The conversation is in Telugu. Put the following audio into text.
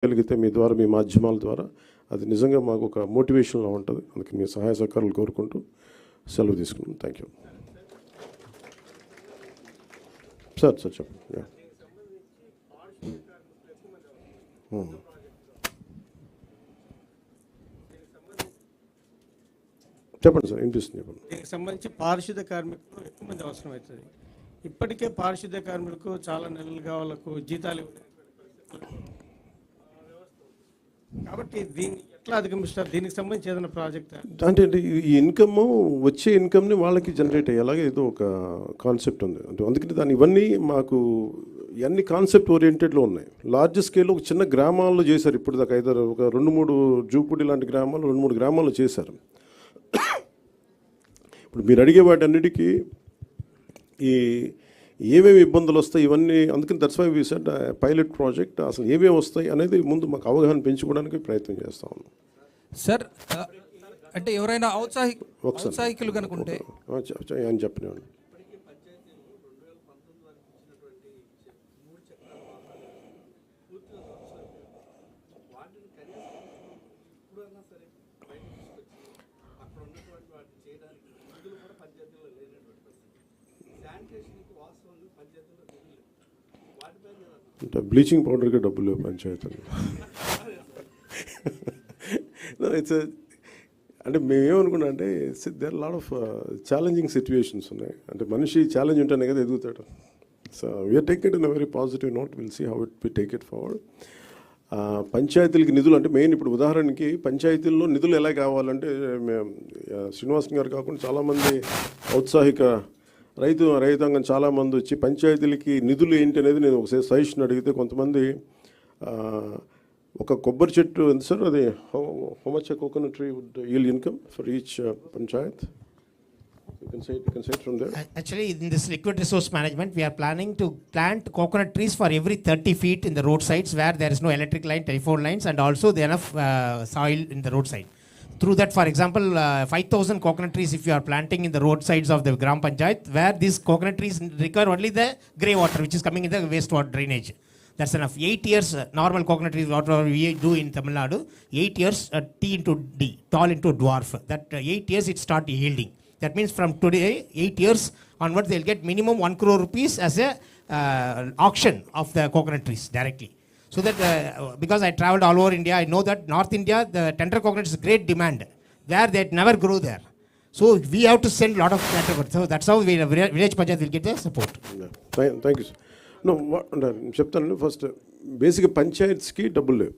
కలిగితే మీ ద్వారా, మీ మాధ్యమాల ద్వారా అది నిజంగా మాకు ఒక మోటివేషన్లా ఉంటుంది. అందుకని మీ సహాయ సహకారాలు కోరుకుంటూ సెలవు తీసుకున్నాం. Thank you sir. చెప్పండి. చెప్పండి సార్, వినిపిస్తుంది. చెప్పండి. దీనికి సంబంధించి పారిశుద్ధ కార్మికులు ఎక్కువ మంది అవసరం అవుతుంది. ఇప్పటికే పారిశుద్ధ కార్మికులకు చాలా నెలలుగా వాళ్ళకు జీతాలు కాబట్టి దీన్ని ఎట్లా అధిగమిస్తారు? దీనికి సంబంధించి ఏదైనా ప్రాజెక్ట్ అంటే ఈ ఇన్కమ్, వచ్చే ఇన్కమ్ని వాళ్ళకి జనరేట్ అయ్యేలాగా ఏదో ఒక కాన్సెప్ట్ ఉంది. అంటే అందుకని దాని ఇవన్నీ మాకు ఇవన్నీ కాన్సెప్ట్ ఓరియంటెడ్లో ఉన్నాయి. లార్జ్ స్కేల్లో ఒక చిన్న గ్రామాల్లో చేశారు. ఇప్పుడు దాకా ఐదారు ఒక 2-3 జూపూడి లాంటి గ్రామాలు 2-3 గ్రామాల్లో చేశారు. ఇప్పుడు మీరు అడిగే వాటన్నిటికీ ఈ ఏమేమి ఇబ్బందులు వస్తాయి ఇవన్నీ, అందుకని that's why we said pilot project. అసలు ఏమేమి వస్తాయి అనేది ముందు మాకు అవగాహన పెంచుకోవడానికి ప్రయత్నం చేస్తా ఉన్నాం సార్. అంటే ఎవరైనా ఔత్సాహికులు కనుకుంటే అని చెప్పినాను. అంటే బ్లీచింగ్ పౌడర్కి డబ్బులు పంచాయతీలు. ఇట్స్ అంటే మేమేమనుకున్నా అంటే there lot of challenging situations ఉన్నాయి. అంటే మనిషి ఛాలెంజ్ ఉంటేనే కదా ఎదుగుతాడు. So we're take it in a very positive note. Will see how it we take it forward. పంచాయతీలకి నిధులు అంటే మెయిన్, ఇప్పుడు ఉదాహరణకి పంచాయతీల్లో నిధులు ఎలా కావాలంటే శ్రీనివాసన్ గారు కాకుండా చాలామంది ఔత్సాహిక రైతాంగం చాలామంది వచ్చి పంచాయతీలకి నిధులు ఏంటి అనేది నేను ఒకసారి సజెషన్ అడిగితే కొంతమంది ఒక కొబ్బరి చెట్టు ఎంత సార్, అది how much coconut tree would yield income for each panchayat? You can say it from there. Actually, in this liquid resource management, we are planning to plant coconut trees for every 30 feet in the roadsides where there is no electric line, telephone lines, and also enough soil in the roadside. Through that, for example, 5,000 coconut trees if you are planting in the roadsides of the Gram Panchayat, where these coconut trees require only the grey water which is coming in the wastewater drainage. That's enough. 8 years normal coconut trees, whatever we do in Tamil Nadu, 8 years T into D, tall into dwarf. That 8 years it start yielding. That means from today, 8 years onwards, they'll get minimum 1 crore rupees as a auction of the coconut trees directly. So that because I traveled all over India, I know that North India, the tender coconut is great demand. There they never grow there. So we have to send a lot of tender coconut. So that's how village panchayat will get the support. Thank you sir. చెప్తాను ఫస్ట్ బేసిక్గా పంచాయత్స్కి డబ్బులు లేవు.